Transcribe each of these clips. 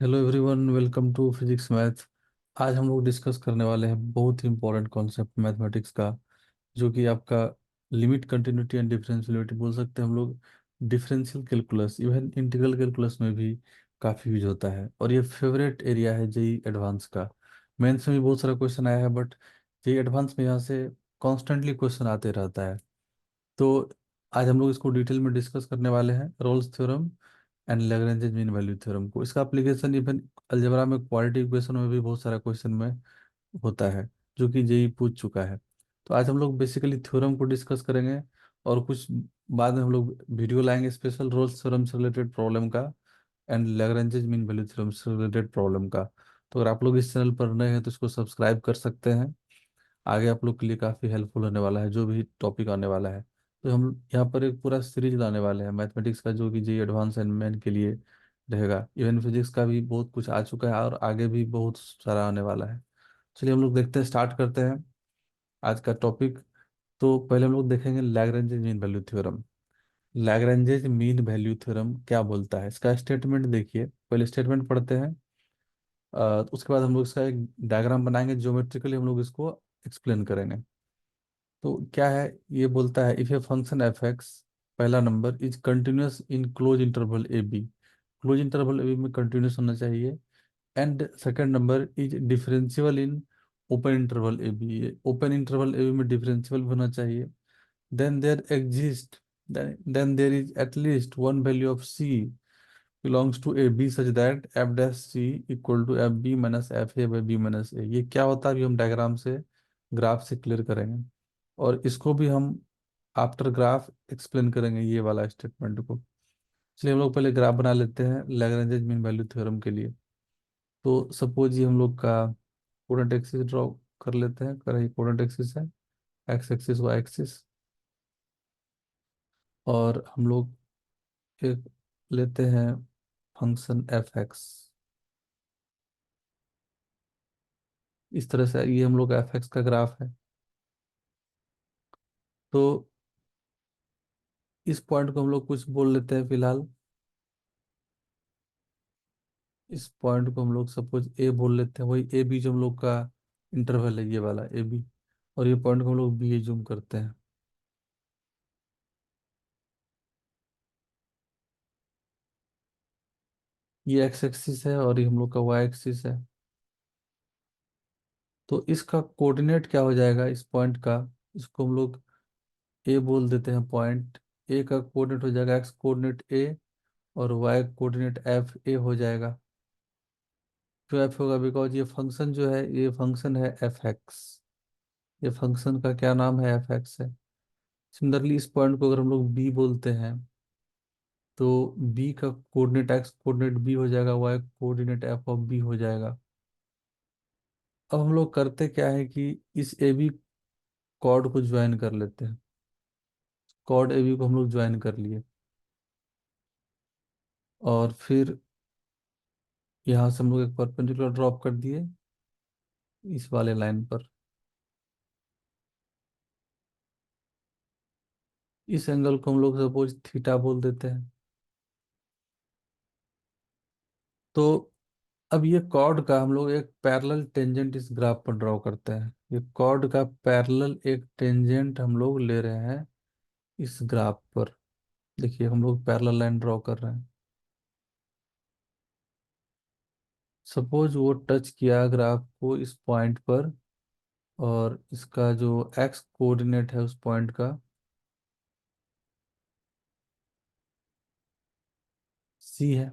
Hello everyone, welcome to physics math. आज हम लोग डिस्कस करने वाले हैं बहुत ही इंपॉर्टेंट कॉन्सेप्ट मैथमेटिक्स का, जो कि आपका लिमिट कंटिन्यूटी एंड डिफरेंशियलिटी बोल सकते हैं हम लोग। Differential calculus, even integral calculus में भी काफ़ी यूज होता है, और ये फेवरेट एरिया है जेई एडवांस का। मेंस में भी बहुत सारा क्वेश्चन आया है, बट जेई एडवांस में यहाँ से कॉन्स्टेंटली क्वेश्चन आते रहता है। तो आज हम लोग इसको डिटेल में डिस्कस करने वाले हैं, roles theorem and Lagrange mean value theorem को। इसका एप्लीकेशन इवन अलजेब्रा में क्वाड्रेटिक इक्वेशन में भी बहुत सारा क्वेश्चन में होता है, जो कि जेई पूछ चुका है। तो आज हम लोग बेसिकली थ्योरम को डिस्कस करेंगे, और कुछ बाद में हम लोग वीडियो लाएंगे स्पेशल रोल्स थ्योरम से रिलेटेड प्रॉब्लम का and Lagrange mean value theorem से रिलेटेड प्रॉब्लम का। तो अगर आप लोग इस चैनल पर नए हैं तो इसको सब्सक्राइब कर सकते हैं। आगे आप लोग के लिए काफ़ी हेल्पफुल होने वाला है जो भी टॉपिक आने वाला है। तो हम यहाँ पर एक पूरा सीरीज लाने वाले हैं मैथमेटिक्स का, जो कि जी एडवांस एंड मेन के लिए रहेगा। इवन फिजिक्स का भी बहुत कुछ आ चुका है, और आगे भी बहुत सारा आने वाला है। चलिए हम लोग देखते हैं, स्टार्ट करते हैं आज का टॉपिक। तो पहले हम लोग देखेंगे Lagrange mean value theorem. Lagrange mean value theorem क्या बोलता है, इसका स्टेटमेंट देखिए। पहले स्टेटमेंट पढ़ते हैं, तो उसके बाद हम लोग इसका एक डायग्राम बनाएंगे, ज्योमेट्रिकली हम लोग इसको एक्सप्लेन करेंगे। तो क्या है, ये बोलता है if a function f x, पहला number, is continuous in close interval A b. Close interval A b में कंटिन्यूस होना चाहिए। And second number is differential in open interval A b, open interval A b में differential भी होना चाहिए। Then there exist then there is at least one value of c belongs to a b such that f dash c equal to f b minus f a by b minus a। ये क्या होता है अभी हम diagram से, graph से clear करेंगे, और इसको भी हम आफ्टर ग्राफ एक्सप्लेन करेंगे ये वाला स्टेटमेंट को। चलिए हम लोग पहले ग्राफ बना लेते हैं लैग्रेंज मीन वैल्यू थ्योरम के लिए। तो सपोज ये हम लोग का कोऑर्डिनेट एक्सिस ड्रॉ कर लेते हैं। करें, कोऑर्डिनेट एक्सिस है एक्स एक्सिस वाई एक्सिस, और हम लोग एक लेते हैं फंक्शन एफ एक्स। इस तरह से ये हम लोग एफ एक्स का ग्राफ है। तो इस पॉइंट को हम लोग कुछ बोल लेते हैं फिलहाल। इस पॉइंट को हम लोग सपोज ए बोल लेते हैं, वही ए बी जो हम लोग का इंटरवल है, ये वाला ए बी। और ये पॉइंट को हम लोग बी जूम करते हैं। ये एक्स एक्सिस है और ये हम लोग का वाई एक्सिस है। तो इसका कोऑर्डिनेट क्या हो जाएगा इस पॉइंट का, इसको हम लोग ए बोल देते हैं पॉइंट। ए का कोऑर्डिनेट हो जाएगा एक्स कोऑर्डिनेट ए, और वाई कोऑर्डिनेट एफ ए हो जाएगा। क्यों एफ होगा, बिकॉज ये फंक्शन जो है, ये फंक्शन है एफ एक्स। ये फंक्शन का क्या नाम है, एफ एक्स है। सिमिलरली इस पॉइंट को अगर हम लोग बी बोलते हैं, तो बी का कोऑर्डिनेट एक्स कोऑर्डिनेट बी हो जाएगा, Y coordinate F of B हो जाएगा। अब हम लोग करते क्या है कि इस ए बी कॉर्ड को ज्वाइन कर लेते हैं। कॉर्ड ए बी को हम लोग ज्वाइन कर लिए, और फिर यहाँ से हम लोग एक परपेंडिकुलर ड्रॉप कर दिए इस वाले लाइन पर। इस एंगल को हम लोग सपोज थीटा बोल देते हैं। तो अब ये कॉर्ड का हम लोग एक पैरेलल टेंजेंट इस ग्राफ पर ड्रॉ करते हैं। ये कॉर्ड का पैरेलल एक टेंजेंट हम लोग ले रहे हैं इस ग्राफ पर। देखिए हम लोग पैरेलल लाइन ड्रॉ कर रहे हैं। सपोज वो टच किया ग्राफ को इस पॉइंट पर, और इसका जो एक्स कोऑर्डिनेट है उस पॉइंट का सी है।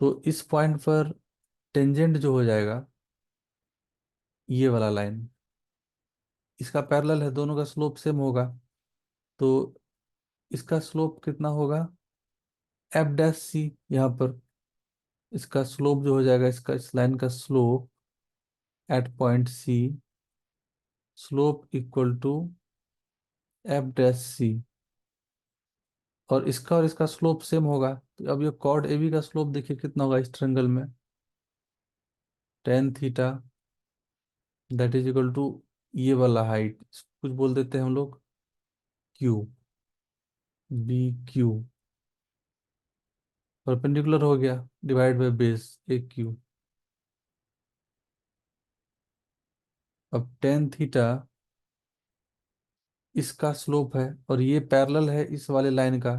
तो इस पॉइंट पर टेंजेंट जो हो जाएगा, ये वाला लाइन इसका पैरेलल है, दोनों का स्लोप सेम होगा। तो इसका स्लोप कितना होगा, एफ डैश सी। यहाँ पर इसका स्लोप जो हो जाएगा, इसका इस लाइन का slope at point c, slope equal to f dash c. और इसका स्लोप सेम होगा। तो अब ये कॉर्ड ए बी का स्लोप देखिए कितना होगा इस ट्रायंगल में, tan theta, that is equal to ये वाला हाइट कुछ बोल देते हैं हम लोग क्यू, बी क्यू। परपेंडिकुलर हो गया, divide by base A Q. अब टेन थीटा इसका स्लोप है और ये पैरेलल है इस वाले लाइन का,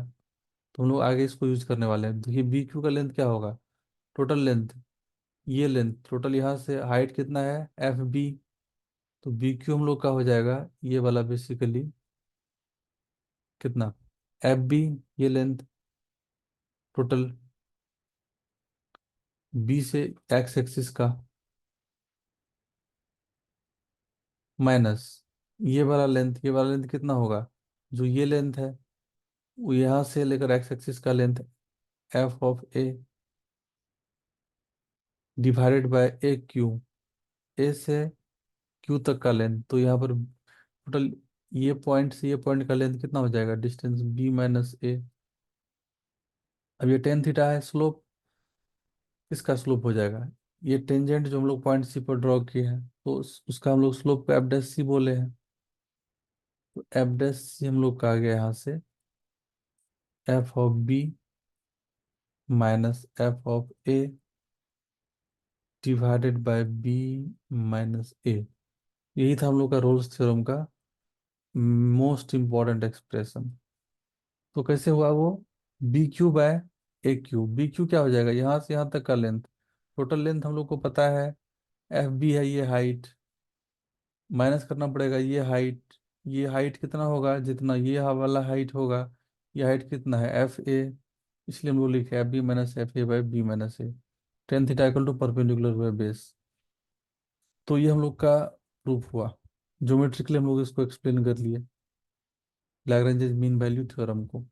तो हम लोग आगे इसको यूज करने वाले हैं। देखिए बी क्यू का लेंथ क्या होगा, टोटल लेंथ, ये लेंथ टोटल, यहाँ से हाइट कितना है एफ बी, तो बी क्यू हम लोग का हो जाएगा ये वाला बेसिकली कितना, एफ बी, ये लेंथ टोटल, बी से एक्स एक्सिस का माइनस ये वाला लेंथ कितना होगा, जो ये लेंथ है वो यहाँ से लेकर एक्स एक्सिस का length f of a divided by a q, a से क्यू तक का लेंथ, तो यहाँ पर टोटल ये पॉइंट से ये पॉइंट का लेंथ कितना हो जाएगा, डिस्टेंस बी माइनस ए। अब ये टेन थीटा है, स्लोप इसका स्लोप हो जाएगा, ये टेंजेंट जो हम लोग पॉइंट सी पर ड्रॉ किए हैं, तो उसका हम लोग स्लोप को एफ डैश सी बोले हैं। तो एफ डैश सी हम लोग का आ गया यहाँ से f of b minus f of a divided by b minus a. यही था हम लोग का रोल्स थ्योरम का मोस्ट इंपॉर्टेंट एक्सप्रेशन। तो कैसे हुआ वो, b q by a q, b q क्या हो जाएगा, यहाँ से यहाँ तक का लेंथ, टोटल लेंथ हम लोग को पता है एफ बी है, ये हाइट माइनस करना पड़ेगा, ये हाइट कितना होगा, जितना ये वाला हाइट होगा, ये हाइट कितना है एफ ए, इसलिए हम लोग लिखे F B minus F A by B minus A, tan theta equal to perpendicular by base. तो ये हम लोग का प्रूफ हुआ, ज्योमेट्रिकली हम लोग इसको एक्सप्लेन कर लिए, लैग्रेंज मीन वैल्यू थ्योरम को।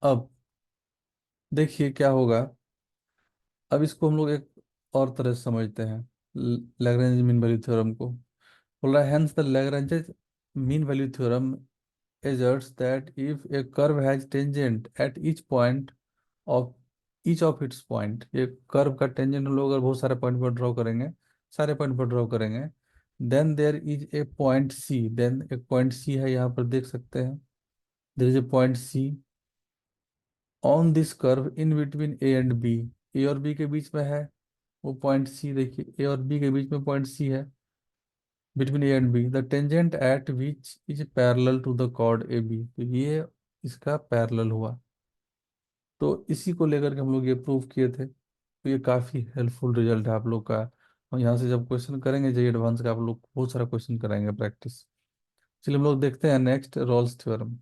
अब देखिए क्या होगा, अब इसको हम लोग एक और तरह से समझते हैं लैग्रेंज मीन वैल्यू थ्योरम को। बोल रहा है hence the Lagrange mean value theorem asserts that if a curve has tangent at of each of its point, ये कर्व का टेंजेंट हम लोग अगर बहुत सारे पॉइंट पर ड्रॉ करेंगे, सारे पॉइंट पर ड्रॉ करेंगे, then there is a point c, then एक पॉइंट सी है यहाँ पर देख सकते हैं, there is a point c on this curve in between A and b, a और बी के बीच में है वो पॉइंट सी, देखिए ए और बी के बीच में पॉइंट सी है, between A and B the tangent at which is parallel to the chord A B, तो ये इसका पैरेलल हुआ। तो इसी को लेकर के हम लोग ये प्रूव किए थे, तो ये काफ़ी हेल्पफुल रिजल्ट है आप लोग का। और यहाँ से जब क्वेश्चन करेंगे जे एडवांस का, आप लोग बहुत सारा क्वेश्चन कराएंगे प्रैक्टिस। चलिए हम लोग देखते हैं नेक्स्ट रोल्स थ्योरम।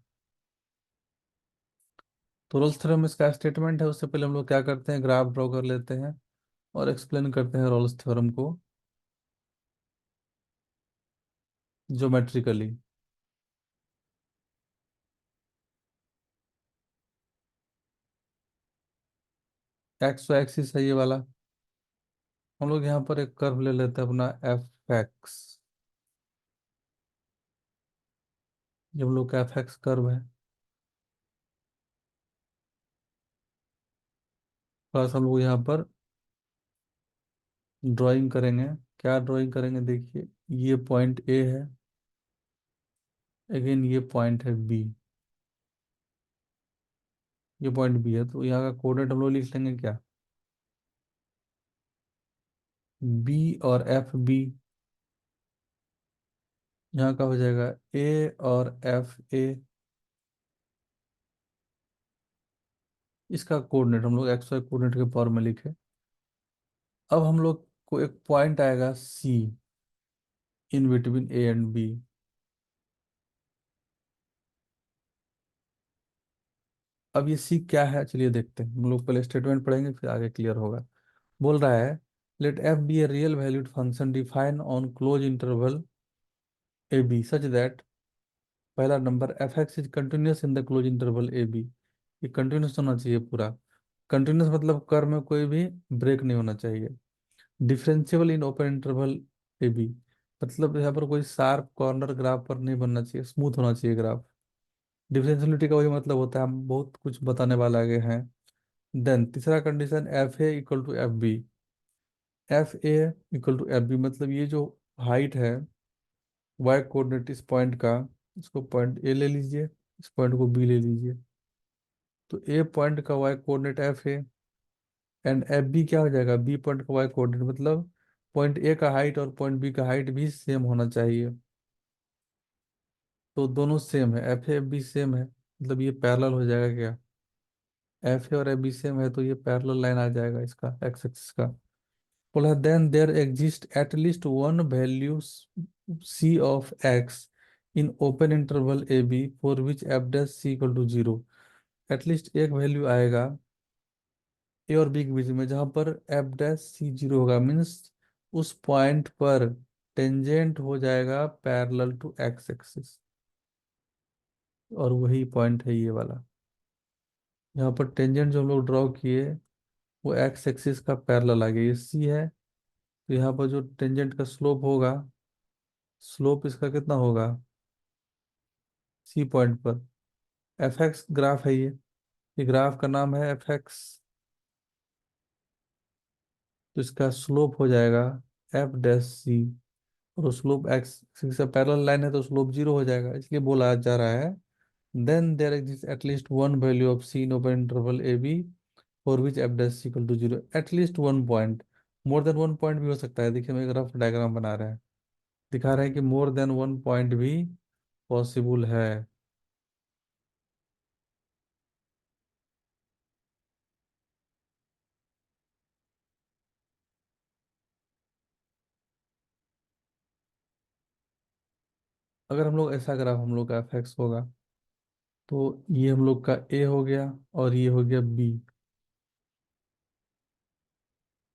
तो रोल्स थ्योरम इसका स्टेटमेंट है, उससे पहले हम लोग क्या करते हैं, ग्राफ ड्रॉ कर लेते हैं और एक्सप्लेन करते हैं रोल्स थ्योरम को ज्योमेट्रिकली। एक्स एक्सिस है ये वाला, हम लोग यहाँ पर एक कर्व ले लेते हैं अपना एफ एक्स, ये हम लोग का एफ एक्स कर्व है। प्लस हम लोग यहाँ पर ड्राइंग करेंगे, क्या ड्राइंग करेंगे, देखिए ये पॉइंट ए है, अगेन ये पॉइंट है बी, ये पॉइंट बी है, तो यहाँ का कोऑर्डिनेट हम लोग लिख लेंगे क्या, बी और एफ बी, यहाँ का हो जाएगा ए और एफ ए, इसका कोऑर्डिनेट हम लोग एक्स वाई कोऑर्डिनेट के पावर में लिखे। अब हम लोग को एक पॉइंट आएगा c in between A and b, अब ये सी क्या है चलिए देखते हैं, हम लोग पहले स्टेटमेंट पढ़ेंगे फिर आगे क्लियर होगा। बोल रहा है let f be a real valued function define on close interval A b such that, पहला number f x is continuous in the close interval A b, ये कंटिन्यूस होना चाहिए पूरा, कंटिन्यूस मतलब कर में कोई भी ब्रेक नहीं होना चाहिए। Differentiable in open interval A B, मतलब यहाँ पर कोई शार्प कॉर्नर ग्राफ पर नहीं बनना चाहिए, स्मूथ होना चाहिए ग्राफ। डिफरेंशियलिटी का वही मतलब होता है, हम बहुत कुछ बताने वाले आगे हैं। देन तीसरा condition F A equal to F B, F A equal to F B मतलब ये जो हाइट है वाई कोऑर्डिनेट इस पॉइंट का, इसको पॉइंट ए ले लीजिए, इस पॉइंट को बी ले लीजिए, तो ए पॉइंट का वाई कोऑर्डिनेट एफ है, एंड एफ बी क्या हो जाएगा, बी पॉइंट का वाई कोऑर्डिनेट, मतलब पॉइंट ए का हाइट और पॉइंट बी का हाइट भी सेम होना चाहिए। तो दोनों सेम है, F A F B same है, मतलब ये पैरेलल हो जाएगा क्या, एफ ए और एफ बी सेम है तो ये पैरेलल लाइन आ जाएगा इसका एक्स एक्सिस का। बोला then there exist at least one value C of X in open interval A B for which F dash C equal to zero. At least एक value आएगा A और बी के बीच में जहां पर एफ डैश सी जीरो होगा, means उस पॉइंट पर टेंजेंट हो जाएगा पैरेलल टू एक्स एक्सिस, और वही पॉइंट है ये वाला। यहाँ पर टेंजेंट जो हम लोग ड्रॉ किए वो एक्स एक्सिस का पैरेलल आ गया, ये सी है। तो यहाँ पर जो टेंजेंट का स्लोप होगा, स्लोप इसका कितना होगा सी पॉइंट पर, एफ एक्स ग्राफ है ये ग्राफ का नाम है एफ एक्स। तो इसका स्लोप हो जाएगा एफ डैश सी, और स्लोप एक्स से पैरेलल लाइन है तो स्लोप जीरो हो जाएगा, इसलिए बोला जा रहा है then there exist at least one value of C in open interval A B for which F dash equal to zero. At least one point, more than one point भी हो सकता है। देखिए हम एक रफ डायग्राम बना रहे हैं, दिखा रहे हैं कि मोर देन वन पॉइंट भी पॉसिबल है। अगर हम लोग ऐसा ग्राफ हम लोग का एफ एक्स होगा, तो ये हम लोग का ए हो गया और ये हो गया बी।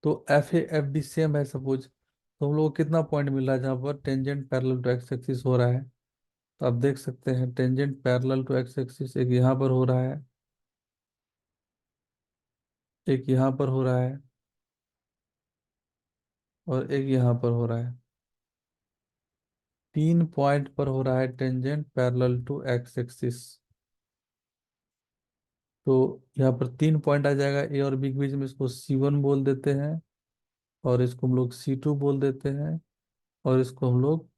तो F A F B same है सपोज, तो हम लोग को कितना पॉइंट मिल रहा है जहाँ पर tangent parallel to X axis हो रहा है। तो आप देख सकते हैं tangent parallel to X axis एक यहाँ पर हो रहा है, एक यहाँ पर हो रहा है, और एक यहाँ पर हो रहा है। तीन पॉइंट पर हो रहा है tangent parallel to X axis. तो यहाँ पर तीन पॉइंट आ जाएगा ए और बी के बीच में, इसको सी वन बोल देते हैं, और इसको हम लोग सी टू बोल देते हैं, और इसको हम लोग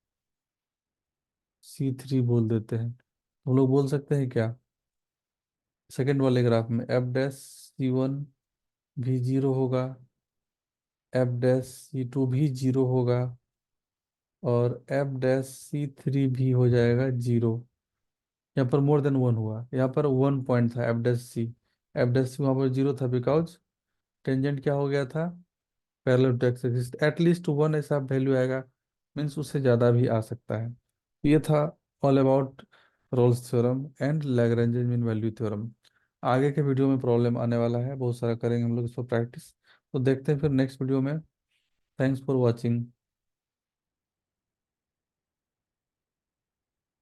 सी थ्री बोल देते हैं। हम लोग बोल सकते हैं क्या, सेकंड वाले ग्राफ में एफ डैश सी वन भी जीरो होगा, एफ डैश सी टू भी जीरो होगा, और एफ डैश सी थ्री भी हो जाएगा जीरो। यहाँ पर मोर देन वन हुआ, यहाँ पर वन पॉइंट था एफ डैश सी वहाँ पर जीरो था बिकॉज टेंजेंट क्या हो गया था parallel to X axis. At least one ऐसा वैल्यू आएगा, मीन्स उससे ज़्यादा भी आ सकता है। ये था all about Rolle's theorem and Lagrange mean value theorem. आगे के वीडियो में प्रॉब्लम आने वाला है, बहुत सारा करेंगे हम लोग इस पर प्रैक्टिस। तो देखते हैं फिर नेक्स्ट वीडियो में। Thanks for watching.